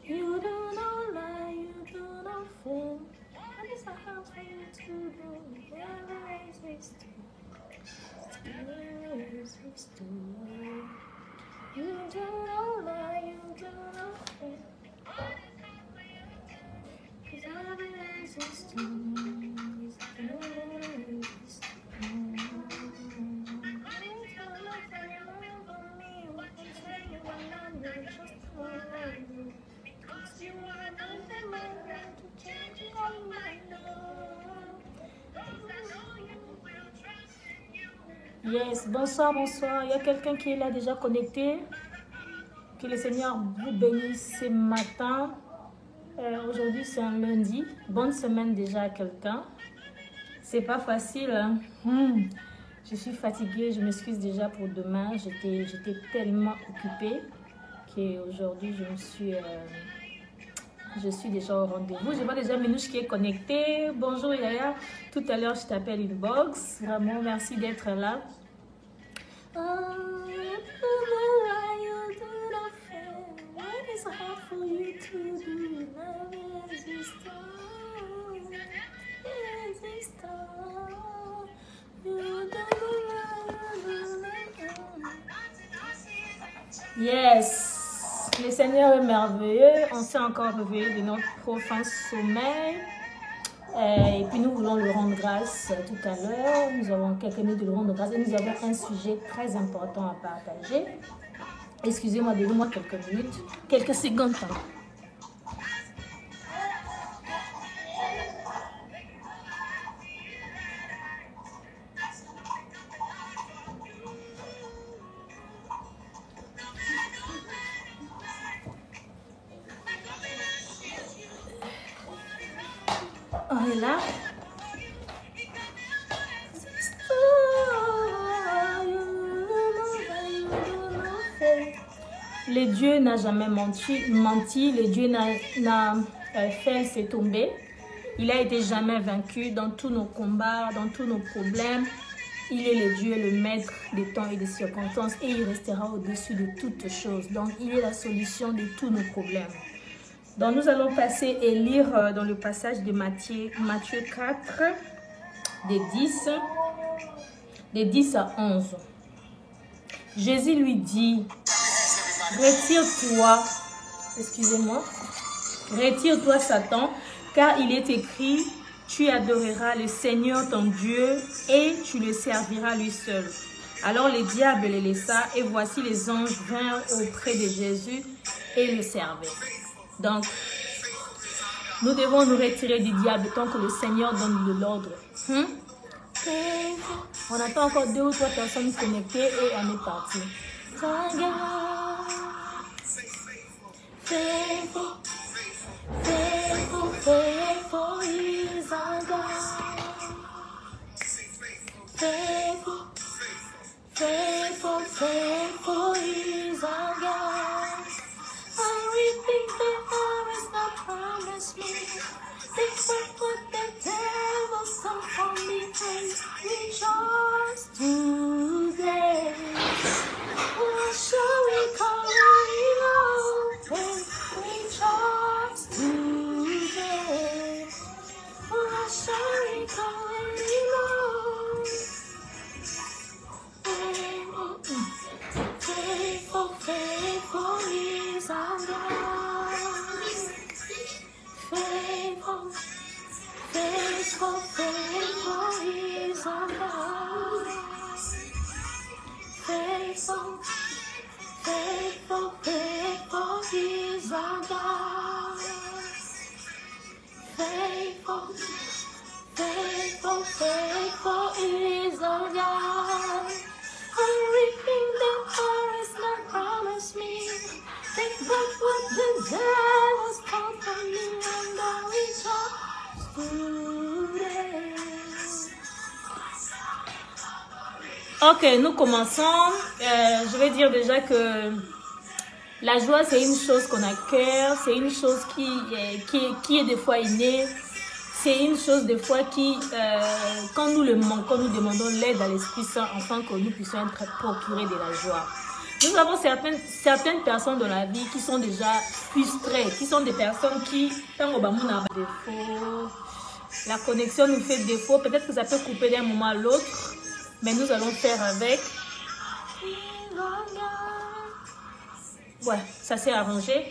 You do not lie, you do not fail. What is a house for you to do? Never resist. You do not lie, you do not fail. Cause I've been resisting. Yes, bonsoir, bonsoir. Il y a quelqu'un qui est là déjà connecté. Que le Seigneur vous bénisse ce matin. Aujourd'hui, c'est un lundi. Bonne semaine déjà à quelqu'un. C'est pas facile. Hein? Je suis fatiguée. Je m'excuse déjà pour demain. J'étais tellement occupée qu'aujourd'hui, je suis déjà au rendez-vous. Je vois déjà Minouche qui est connectée. Bonjour Yaya. Tout à l'heure, je t'appelle inbox. Vraiment, merci d'être là. Yes, le Seigneur est merveilleux. On s'est encore réveillé de notre profond sommeil. Et puis nous voulons lui rendre grâce tout à l'heure. Nous avons quelques minutes de lui rendre grâce et nous avons un sujet très important à partager. Excusez-moi, donnez-moi quelques minutes, quelques secondes. On est là. Le Dieu n'a jamais menti. Le Dieu n'a fait laisser tomber. Il a été jamais vaincu dans tous nos combats, dans tous nos problèmes. Il est le Dieu, le maître des temps et des circonstances et il restera au-dessus de toutes choses. Donc, il est la solution de tous nos problèmes. Donc, nous allons passer et lire dans le passage de Matthieu 4, des 10 à 11. Jésus lui dit, retire-toi, retire-toi Satan, car il est écrit, tu adoreras le Seigneur ton Dieu et tu le serviras lui seul. Alors le diable les laissa et voici les anges vinrent auprès de Jésus et le servaient. Donc, nous devons nous retirer du diable tant que le Seigneur donne de l'ordre. On attend encore 2 ou 3 personnes connectées et on est parti. Faithful, faithful, faithful is our God. Faithful, faithful, faithful is our God. Everything the harvest not promised me. Think what the devil stole from me and rejoice today. What shall we call it open? Rejoice today. What shall we call it open? Faithful, faithful is our God. Faithful, faithful, faithful is our God. Faithful, faithful, faithful is our God. Faithful, faithful, faithful is our God. Everything the harvest not promised me. Think about what the devil's called from me and I rejoice today. Ok, nous commençons. Je vais dire déjà que La joie, c'est une chose qu'on acquiert, c'est une chose qui est des fois innée. C'est une chose des fois qui, quand nous le manquons, nous demandons l'aide à l'Esprit Saint afin que nous puissions être procurés de la joie. Nous avons certaines personnes dans la vie qui sont déjà frustrées, qui sont des personnes qui, tant au bas, on a défaut, la connexion nous fait défaut. Peut-être que ça peut couper d'un moment à l'autre, mais nous allons faire avec. Ouais, ça s'est arrangé.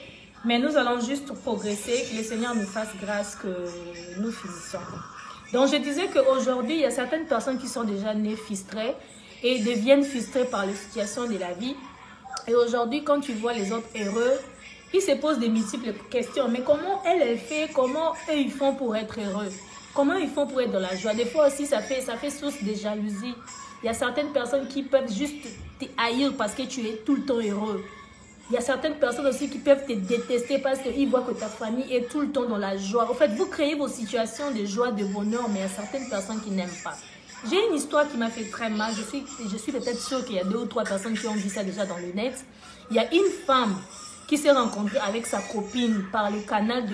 Mais nous allons juste progresser, que le Seigneur nous fasse grâce que nous finissons. Donc je disais qu'aujourd'hui, il y a certaines personnes qui sont déjà nées frustrées et deviennent frustrées par les situations de la vie. Et aujourd'hui, quand tu vois les autres heureux, ils se posent des multiples questions. Mais comment elle fait, comment eux ils font pour être heureux? Comment ils font pour être dans la joie? Des fois aussi, ça fait source de jalousie. Il y a certaines personnes qui peuvent juste te haïr parce que tu es tout le temps heureux. Il y a certaines personnes aussi qui peuvent te détester parce qu'ils voient que ta famille est tout le temps dans la joie. En fait, vous créez vos situations de joie, de bonheur, mais il y a certaines personnes qui n'aiment pas. J'ai une histoire qui m'a fait très mal. Je suis peut-être sûre qu'il y a 2 ou 3 personnes qui ont vu ça déjà dans le net. Il y a une femme qui s'est rencontrée avec sa copine par le canal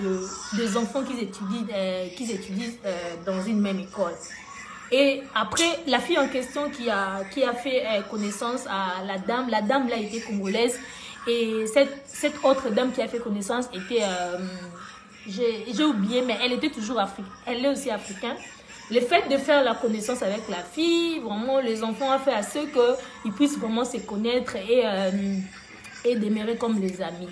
des enfants qu'ils étudient dans une même école. Et après, la fille en question qui a fait connaissance à la dame là était congolaise. Et cette autre dame qui a fait connaissance était, j'ai oublié, mais elle était toujours africaine. Elle est aussi africaine. Le fait de faire la connaissance avec la fille, vraiment, les enfants ont fait à ce qu'ils puissent vraiment se connaître et demeurer comme les amis.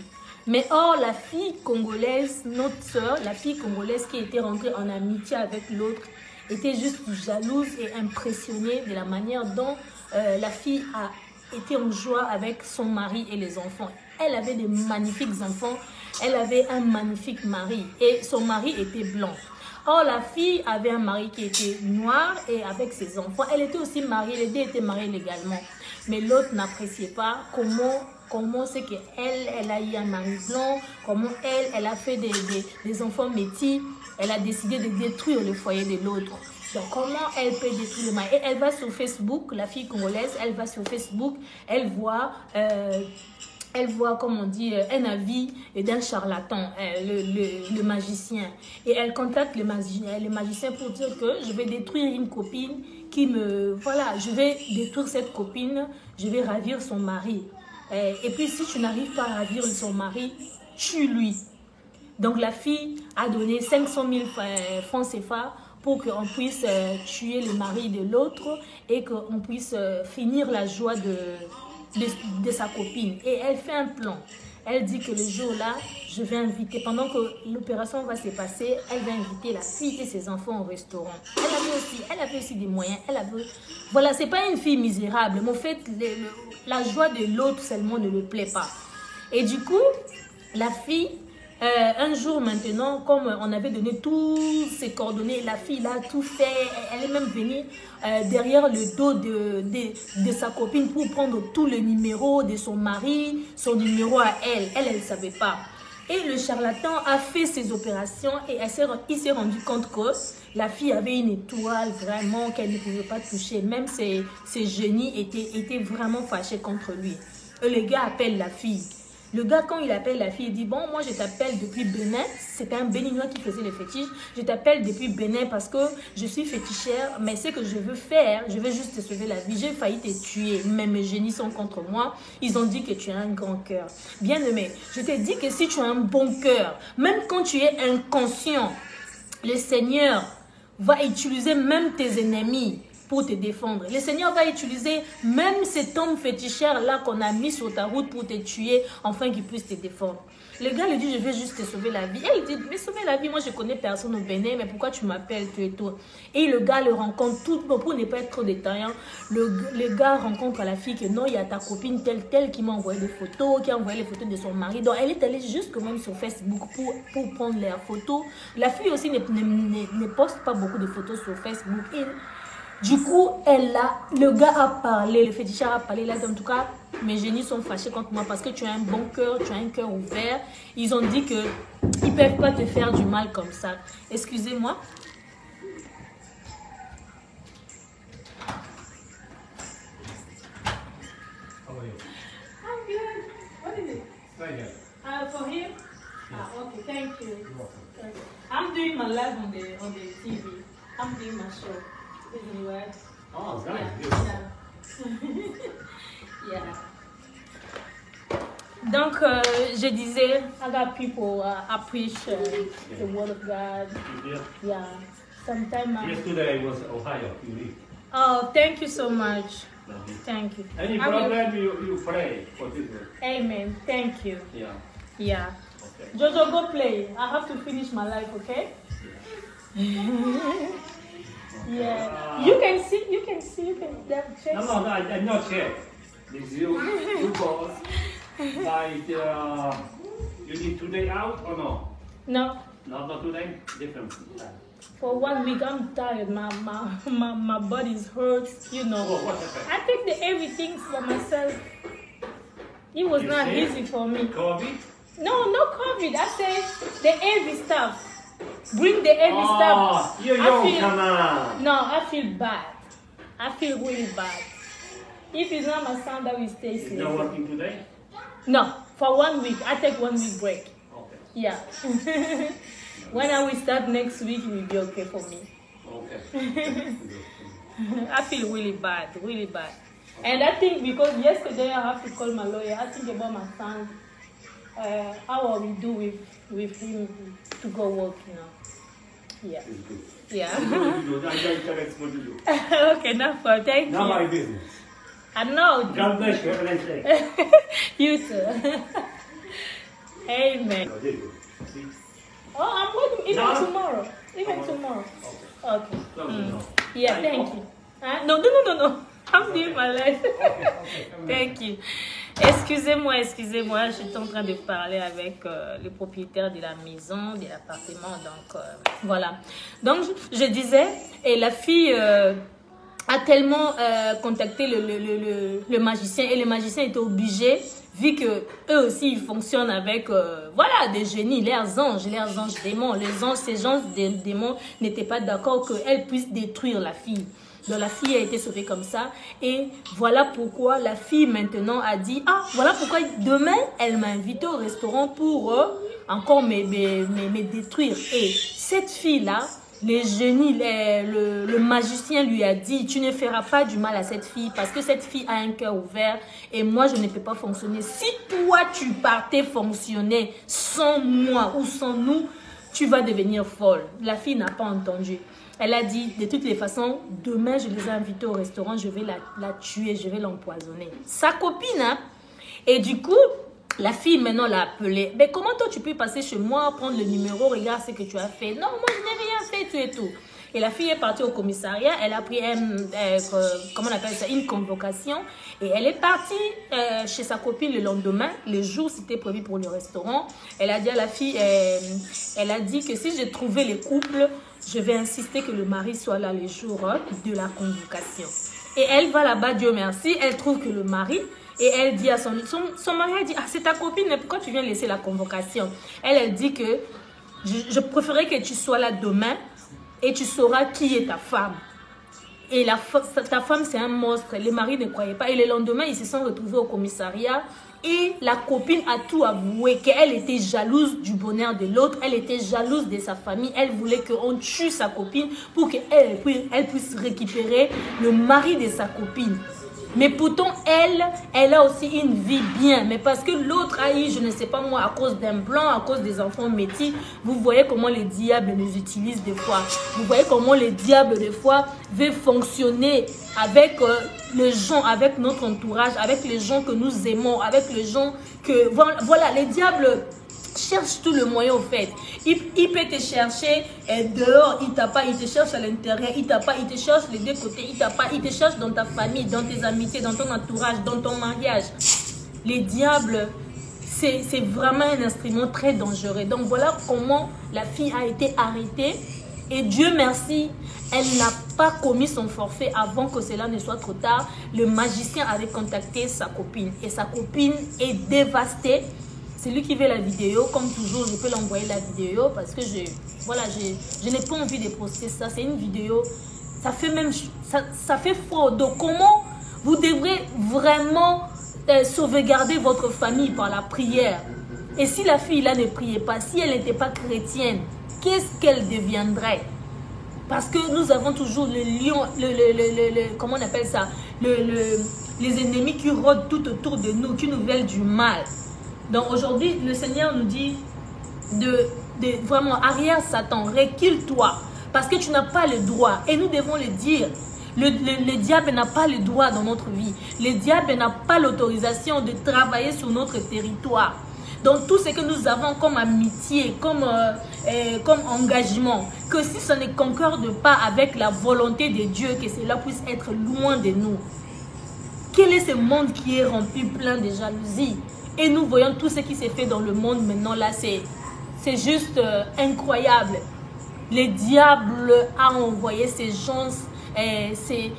Mais or, la fille congolaise, notre soeur, la fille congolaise qui était rentrée en amitié avec l'autre, était juste jalouse et impressionnée de la manière dont la fille a était en joie avec son mari et les enfants. Elle avait de magnifiques enfants, elle avait un magnifique mari et son mari était blanc. Or, la fille avait un mari qui était noir et avec ses enfants. Elle était aussi mariée, les deux étaient mariés légalement. Mais l'autre n'appréciait pas comment c'est qu'elle a eu un mari blanc, comment elle a fait des enfants métis. Elle a décidé de détruire le foyer de l'autre. Donc, comment elle peut détruire le mari? Et elle va sur Facebook, la fille congolaise, elle va sur Facebook, elle voit, comme on dit, un avis d'un charlatan, le magicien. Et elle contacte le magicien pour dire que je vais détruire une copine qui me... Voilà, je vais détruire cette copine, je vais ravir son mari. Et puis, si tu n'arrives pas à ravir son mari, tue-lui. Donc, la fille a donné 500 000 francs CFA pour qu'on puisse tuer le mari de l'autre et qu'on puisse finir la joie de sa copine. Et elle fait un plan. Elle dit que le jour-là, je vais inviter, pendant que l'opération va se passer, elle va inviter la fille et ses enfants au restaurant. Elle avait aussi des moyens. Voilà, c'est pas une fille misérable, mais en fait, la joie de l'autre seulement ne lui plaît pas. Et du coup, la fille... un jour maintenant, comme on avait donné tous ses coordonnées, la fille a tout fait, elle est même venue derrière le dos de sa copine pour prendre tous les numéros de son mari, son numéro à elle. Elle ne savait pas. Et le charlatan a fait ses opérations et il s'est rendu compte que la fille avait une étoile vraiment qu'elle ne pouvait pas toucher. Même ses génies étaient vraiment fâchés contre lui. Et le gars appelle la fille. Le gars, quand il appelle la fille, il dit, bon, moi, je t'appelle depuis Bénin. C'était un Béninois qui faisait les fétiches. Je t'appelle depuis Bénin parce que je suis fétichère. Mais ce que je veux faire, je veux juste te sauver la vie. J'ai failli te tuer. Mais mes génies sont contre moi. Ils ont dit que tu as un grand cœur. Bien-aimé, je te dis que si tu as un bon cœur, même quand tu es inconscient, le Seigneur va utiliser même tes ennemis pour te défendre. Le Seigneur va utiliser même cet homme féticheur-là qu'on a mis sur ta route pour te tuer, afin qu'il puisse te défendre. Le gars lui dit, je vais juste te sauver la vie. Et il dit, mais sauver la vie, moi je connais personne au Bénin, mais pourquoi tu m'appelles, tu et toi? Et le gars le rencontre, pour ne pas être trop détaillant, le gars rencontre la fille que non, il y a ta copine telle qui m'a envoyé des photos, qui a envoyé les photos de son mari. Donc elle est allée jusque même sur Facebook pour prendre les photos. La fille aussi ne poste pas beaucoup de photos sur Facebook. Et du coup, le gars a parlé, le féticheur a parlé, il a dit en tout cas, mes génies sont fâchés contre moi parce que tu as un bon cœur, tu as un cœur ouvert. Ils ont dit qu'ils ne peuvent pas te faire du mal comme ça. Excusez-moi. Right here. For him? Ah, okay, thank you. I'm doing my live on the TV. I'm doing my show. Isn't it? Oh, nice. Yeah. Yeah. Donc, je disais, other people appreciate the word of God. Yeah. Sometimes. Yesterday was Ohio. You live. Oh, thank you so much. Thank you. Any problem, you pray for this one. Amen. Thank you. Yeah. Yeah. Okay. Jojo, go play. I have to finish my life, okay? Yeah. You can see, you can check. No, I'm not check. This you both. Like, you need today out or no? No. No, not today. Different. For 1 week, I'm tired. My body's hurt, you know. Oh, what happened? I take the heavy things for myself. It was not easy for me. COVID? No, no COVID. I said the heavy stuff. Bring the heavy stuff. You don't, come on. No, I feel bad. I feel really bad. If it's not my son that will stay safe. You're not working today? No, for 1 week. I take 1 week break. Okay. Yeah. When I will start next week, it will be okay for me. Okay. I feel really bad, really bad. And I think because yesterday I have to call my lawyer, I think about my son, how I will do with him to go work, you know. Yeah. Yeah. Okay, enough for thank you. Not my business. I know. God bless you. Have a nice day. You too. Amen. Oh, I'm waiting even tomorrow. Even tomorrow. Okay. Yeah, thank you. No. I'm doing my life. Thank you. Excusez-moi, je suis en train de parler avec le propriétaire de la maison, de l'appartement. Donc, voilà. Donc, je disais, et la fille a tellement contacté le magicien, et le magicien était obligé, vu que eux aussi ils fonctionnent avec voilà, des génies, leurs anges démons. Les anges, ces anges démons n'étaient pas d'accord qu'elle puisse détruire la fille. Donc la fille a été sauvée comme ça. Et voilà pourquoi la fille maintenant a dit, ah, voilà pourquoi demain elle m'a invité au restaurant pour encore me détruire. Et cette fille-là, les génies, le magicien lui a dit, tu ne feras pas du mal à cette fille parce que cette fille a un cœur ouvert et moi je ne peux pas fonctionner. Si toi tu partais fonctionner sans moi ou sans nous, tu vas devenir folle. La fille n'a pas entendu. Elle a dit, de toutes les façons, demain je les ai invités au restaurant, je vais la tuer, je vais l'empoisonner. Sa copine, hein? Et du coup, la fille maintenant l'a appelée. Mais comment toi tu peux passer chez moi, prendre le numéro, regarde ce que tu as fait. Non, moi je n'ai rien fait, tu es tout. Et la fille est partie au commissariat, elle a pris comment on appelle ça, une convocation. Et elle est partie chez sa copine le lendemain, le jour c'était prévu pour le restaurant. Elle a dit à la fille, elle a dit que si je trouvais les couples, je vais insister que le mari soit là le jour de la convocation. Et elle va là-bas, Dieu merci, elle trouve que le mari, et elle dit à son mari, elle dit, ah c'est ta copine, mais pourquoi tu viens laisser la convocation? Elle dit que je préférerais que tu sois là demain et tu sauras qui est ta femme. Et ta femme c'est un monstre, les maris ne croyaient pas. Et le lendemain, ils se sont retrouvés au commissariat. Et la copine a tout avoué, qu'elle était jalouse du bonheur de l'autre, elle était jalouse de sa famille, elle voulait qu'on tue sa copine pour qu'elle puisse récupérer le mari de sa copine. Mais pourtant, elle a aussi une vie bien. Mais parce que l'autre a eu, je ne sais pas moi, à cause d'un blanc, à cause des enfants métis, vous voyez comment les diables nous utilisent des fois. Vous voyez comment les diables des fois veulent fonctionner avec les gens, avec notre entourage, avec les gens que nous aimons, avec les gens que... Voilà, les diables cherchent tout le moyen au fait. Il peut te chercher dehors, il t'a pas, il te cherche à l'intérieur, il t'a pas, il te cherche les deux côtés, il t'a pas, il te cherche dans ta famille, dans tes amitiés, dans ton entourage, dans ton mariage. Les diables, c'est vraiment un instrument très dangereux. Donc voilà comment la fille a été arrêtée. Et Dieu merci, elle n'a pas commis son forfait avant que cela ne soit trop tard. Le magicien avait contacté sa copine et sa copine est dévastée. C'est lui qui veut la vidéo, comme toujours, je peux l'envoyer la vidéo parce que je n'ai pas envie de poster ça. C'est une vidéo, ça fait froid au dos. Comment vous devrez vraiment sauvegarder votre famille par la prière. Et si la fille là ne priait pas, si elle n'était pas chrétienne, qu'est-ce qu'elle deviendrait? Parce que nous avons toujours le lion, comment on appelle ça, les ennemis qui rôdent tout autour de nous, qui nous veulent du mal. Donc aujourd'hui, le Seigneur nous dit de vraiment, arrière Satan, recule-toi, parce que tu n'as pas le droit. Et nous devons le dire. Le diable n'a pas le droit dans notre vie. Le diable n'a pas l'autorisation de travailler sur notre territoire. Donc tout ce que nous avons comme amitié, comme engagement, que si ça ne concorde pas avec la volonté de Dieu, que cela puisse être loin de nous. Quel est ce monde qui est rempli plein de jalousie? Et nous voyons tout ce qui s'est fait dans le monde maintenant là, c'est juste incroyable. Le diable a envoyé ces gens, ces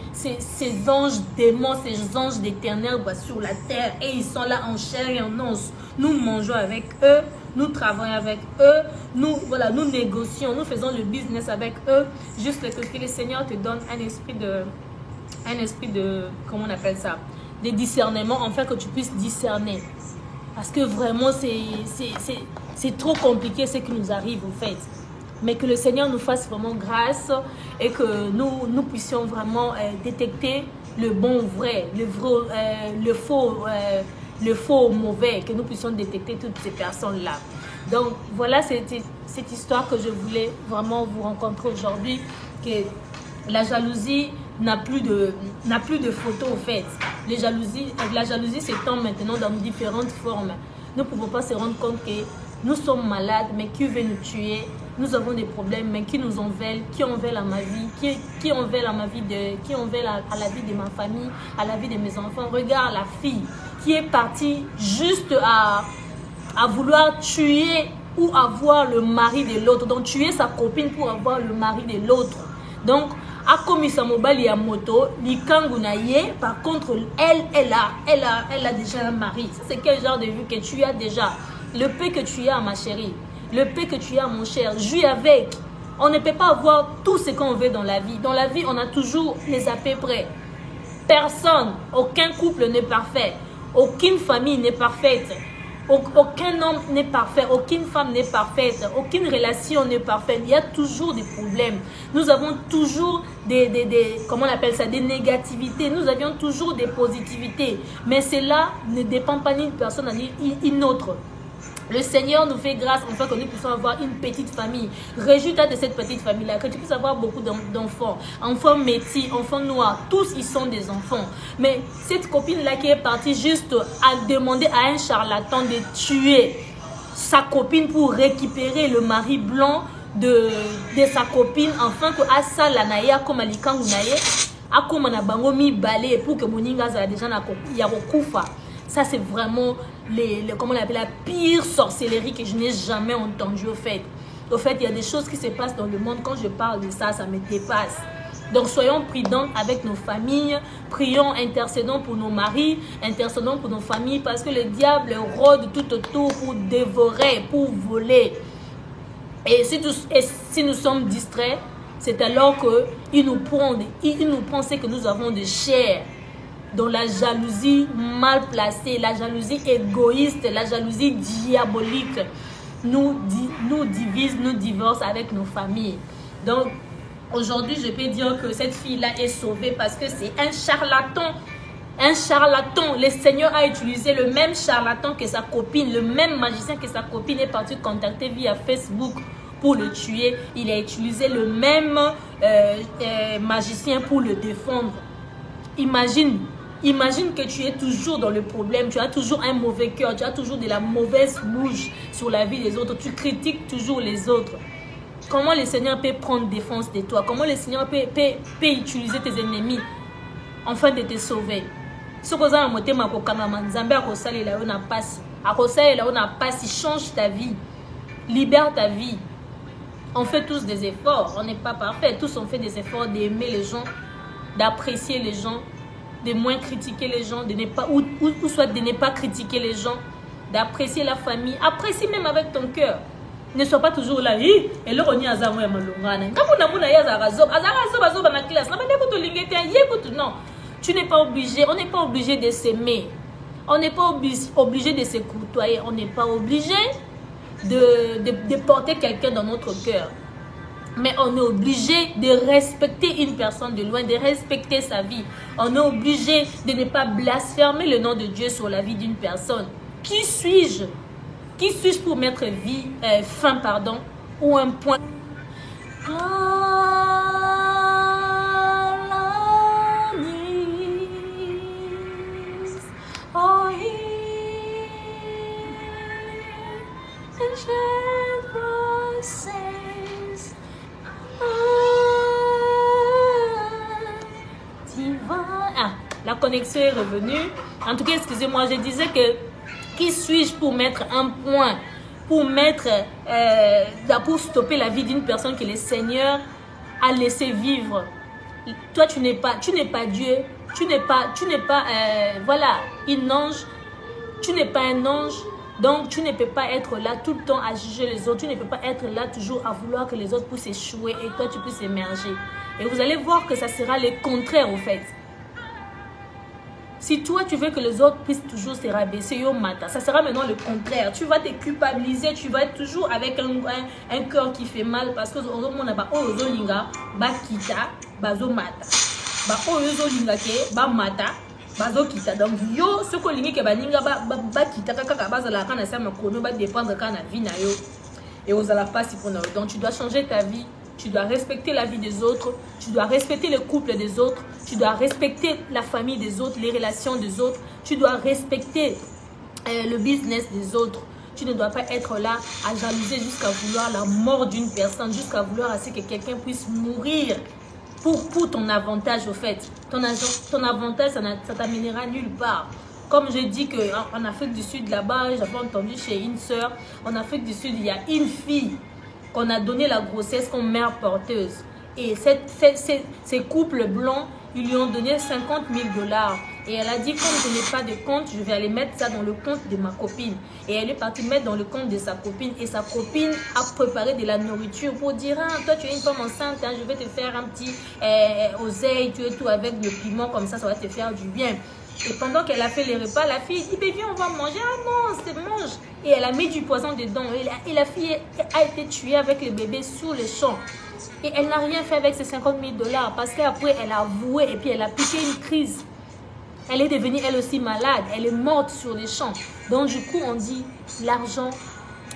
anges démons, ces anges des ténèbres sur la terre, et ils sont là en chair et en os. Nous mangeons avec eux, nous travaillons avec eux, nous négocions, nous faisons le business avec eux, juste que le Seigneur te donne un esprit de, comment on appelle ça, de discernement, afin que tu puisses discerner. Parce que vraiment, c'est trop compliqué ce qui nous arrive en fait. Mais que le Seigneur nous fasse vraiment grâce et que nous puissions vraiment détecter le bon vrai, le faux mauvais, que nous puissions détecter toutes ces personnes-là. Donc voilà cette histoire que je voulais vraiment vous rencontrer aujourd'hui, que la jalousie n'a plus de photos en fait. La jalousie s'étend maintenant dans différentes formes. Nous ne pouvons pas se rendre compte que nous sommes malades, mais qui veut nous tuer? Nous avons des problèmes, mais qui nous en veulent? Qui en veulent à ma vie? Qui en veulent à ma vie qui en veulent à la vie de ma famille, à la vie de mes enfants? Regarde la fille qui est partie juste à vouloir tuer ou avoir le mari de l'autre. Donc tuer sa copine pour avoir le mari de l'autre. Donc a commis sa mobile à moto, par contre elle a déjà un mari. Ça c'est quel genre de vie que tu as déjà? Le peu que tu as, ma chérie, le peu que tu as, mon cher, jouis avec. On ne peut pas avoir tout ce qu'on veut dans la vie. Dans la vie, on a toujours les à peu près. Personne, aucun couple n'est parfait. Aucune famille n'est parfaite. Aucun homme n'est parfait. Aucune femme n'est parfaite. Aucune relation n'est parfaite. Il y a toujours des problèmes. Nous avons toujours comment on appelle ça, des négativités. Nous avions toujours des positivités. Mais cela ne dépend pas d'une personne à une autre. Le Seigneur nous fait grâce afin que nous puissions avoir une petite famille. Résultat de cette petite famille-là, que tu puisses avoir beaucoup d'enfants. Enfants métis, enfants noirs, tous ils sont des enfants. Mais cette copine-là qui est partie juste à demander à un charlatan de tuer sa copine pour récupérer le mari blanc de sa copine, afin que Asa la naïa comme alikangu naïe, a comme na bango mi balé pour que moninga za déjà na yarokufa. Ça, c'est vraiment comment on appelle, la pire sorcellerie que je n'ai jamais entendue au fait. Au fait, il y a des choses qui se passent dans le monde. Quand je parle de ça, ça me dépasse. Donc, soyons prudents avec nos familles. Prions, intercédons pour nos maris, intercédons pour nos familles. Parce que le diable rôde tout autour pour dévorer, pour voler. Et si nous sommes distraits, c'est alors qu'il nous prend ce que nous avons de cher. Dans la jalousie mal placée, la jalousie égoïste, la jalousie diabolique nous divise, nous divorce avec nos familles. Donc aujourd'hui je peux dire que cette fille-là est sauvée parce que c'est un charlatan. Un charlatan. Le Seigneur a utilisé le même charlatan que sa copine, le même magicien que sa copine est parti contacter via Facebook pour le tuer. Il a utilisé le même magicien pour le défendre. Imagine que tu es toujours dans le problème, tu as toujours un mauvais cœur, tu as toujours de la mauvaise bouche sur la vie des autres, tu critiques toujours les autres. Comment le Seigneur peut prendre défense de toi? Comment le Seigneur peut utiliser tes ennemis afin de te sauver? Ce que ça m'a motema ko kangama nzambe akosalela yo na pasi. Akosalela yo na pasi, change ta vie. Libère ta vie. On fait tous des efforts, on n'est pas parfait, tous on fait des efforts d'aimer les gens, d'apprécier les gens, de moins critiquer les gens, de ne pas, ou soit de ne pas critiquer les gens, d'apprécier la famille, apprécie même avec ton cœur. Ne sois pas toujours là, et là on y a zamo ya malongana. Non, tu n'es pas obligé, on n'est pas obligé de s'aimer. On n'est pas obligé de se côtoyer. On n'est pas obligé de porter quelqu'un dans notre cœur. Mais on est obligé de respecter une personne de loin, de respecter sa vie. On est obligé de ne pas blasphémer le nom de Dieu sur la vie d'une personne. Qui suis-je? Qui suis-je pour mettre fin, ou un point? La connexion est revenue. En tout cas, excusez-moi, je disais que qui suis-je pour mettre un point, pour stopper la vie d'une personne que le Seigneur a laissé vivre. Toi, tu n'es pas Dieu, tu n'es pas voilà, un ange, tu n'es pas un ange. Donc, tu ne peux pas être là tout le temps à juger les autres. Tu ne peux pas être là toujours à vouloir que les autres puissent échouer et toi, tu puisses émerger. Et vous allez voir que ça sera le contraire, au fait. Si toi, tu veux que les autres puissent toujours se rabaisser, ça sera maintenant le contraire. Tu vas te culpabiliser, tu vas être toujours avec un cœur qui fait mal parce que on a bazokita donc yo ce que lingi ke baninga bakita kaka bazala kana sama kono ba dépendre kana vie na yo et aux ala pas si pour donc tu dois changer ta vie, tu dois respecter la vie des autres, tu dois respecter le couple des autres, tu dois respecter la famille des autres, les relations des autres, tu dois respecter le business des autres. Tu ne dois pas être là à jalouser jusqu'à vouloir la mort d'une personne, jusqu'à vouloir à ce que quelqu'un puisse mourir pour ton avantage, au fait. Ton avantage, ça t'amènera nulle part. Comme je dis qu'en Afrique du Sud, là-bas, j'avais entendu chez une sœur, en Afrique du Sud, il y a une fille qu'on a donné la grossesse comme mère porteuse. Et ces couples blancs, ils lui ont donné 50 000 $. Et elle a dit, comme je n'ai pas de compte, je vais aller mettre ça dans le compte de ma copine. Et elle est partie mettre dans le compte de sa copine. Et sa copine a préparé de la nourriture pour dire, ah, toi tu es une femme enceinte, hein, je vais te faire un petit oseille, tu es tout avec le piment, comme ça va te faire du bien. Et pendant qu'elle a fait les repas, la fille dit, bébé, on va manger. Ah non, c'est mange. Et elle a mis du poison dedans. Et la fille a été tuée avec le bébé sous le champ. Et elle n'a rien fait avec ces 50 000 $ parce qu'après, elle a avoué et puis elle a piqué une crise. Elle est devenue elle aussi malade. Elle est morte sur les champs. Donc du coup, on dit, l'argent,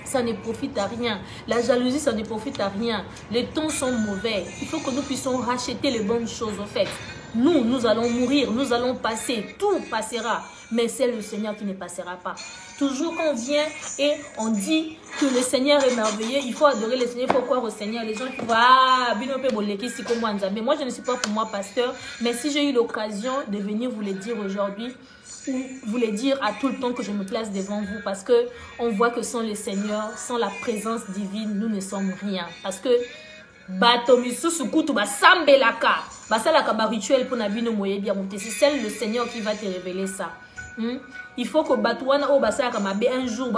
ça ne profite à rien. La jalousie, ça ne profite à rien. Les temps sont mauvais. Il faut que nous puissions racheter les bonnes choses, en fait. Nous allons mourir, nous allons passer, tout passera. Mais c'est le Seigneur qui ne passera pas. Toujours quand on vient et on dit que le Seigneur est merveilleux, il faut adorer le Seigneur, il faut croire au Seigneur. Les gens qui voient, ah, moi je ne suis pas pour moi pasteur, mais si j'ai eu l'occasion de venir vous le dire aujourd'hui, ou vous le dire à tout le temps que je me place devant vous, parce que on voit que sans le Seigneur, sans la présence divine, nous ne sommes rien. Parce que c'est seul le Seigneur qui va te révéler ça. Il faut que un jour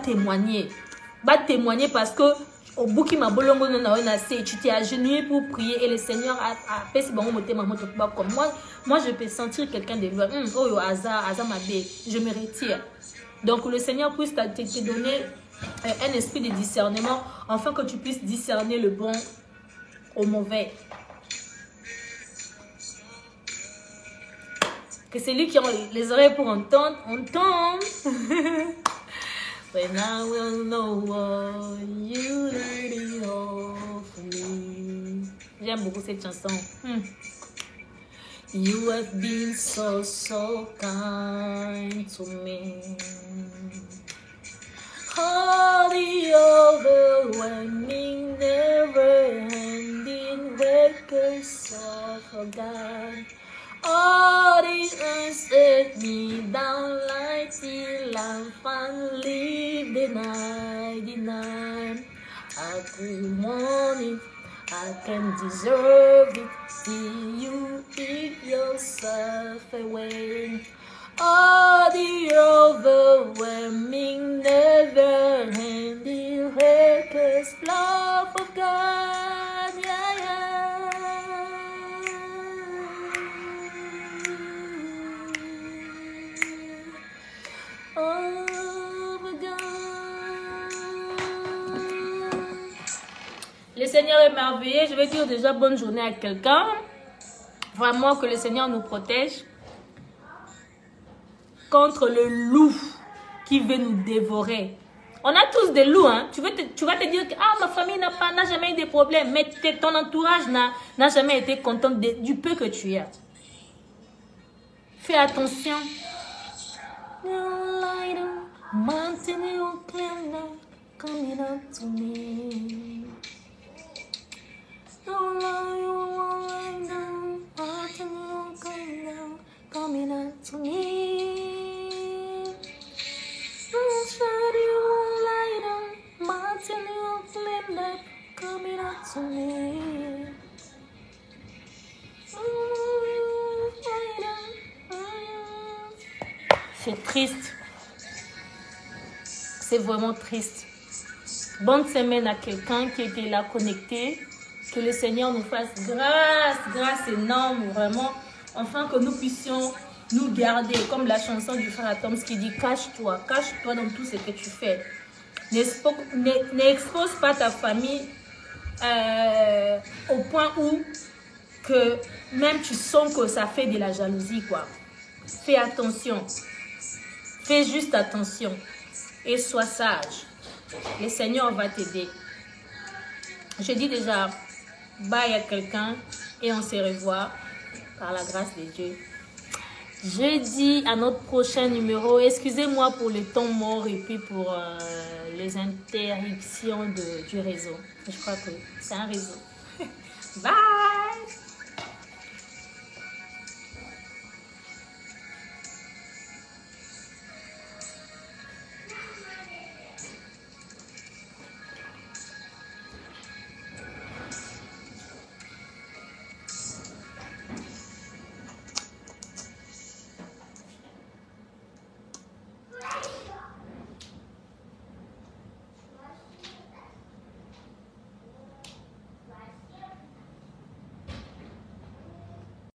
témoigner. Témoigner parce que au bout qui m'a tu t'es agenouillé pour prier et le Seigneur a fait comme moi je peux sentir quelqu'un de loin. Je me retire. Donc le Seigneur puisse te donner un esprit de discernement afin que tu puisses discerner le bon au mauvais. Que celui qui a les oreilles pour entendre, entende. When I will know what you did for me. J'aime beaucoup cette chanson. You have been so, so kind to me. All the overwhelming, never-ending records of God. All the earth set me down like the lamp and leave the night. I could want it, I can deserve it. See you give yourself away. All the overwhelming, never-ending reckless love of God, yeah, yeah. Le Seigneur est merveilleux. Je vais dire déjà bonne journée à quelqu'un. Vraiment que le Seigneur nous protège contre le loup qui veut nous dévorer. On a tous des loups, hein. Tu vas te dire que ma famille n'a jamais eu de problème, mais ton entourage n'a jamais été content du peu que tu as. Fais attention. C'est triste. C'est vraiment triste. Bonne semaine à quelqu'un qui était là connecté. Que le Seigneur nous fasse grâce énorme, vraiment. Enfin que nous puissions nous garder, comme la chanson du frère Atoms qui dit cache-toi dans tout ce que tu fais. N'expose pas ta famille au point où que même tu sens que ça fait de la jalousie, quoi. Fais attention. Fais juste attention et sois sage. Le Seigneur va t'aider. Je dis déjà bye à quelqu'un et on se revoit par la grâce de Dieu. Je dis à notre prochain numéro, excusez-moi pour le temps mort et puis pour les interruptions du réseau. Je crois que c'est un réseau. Bye!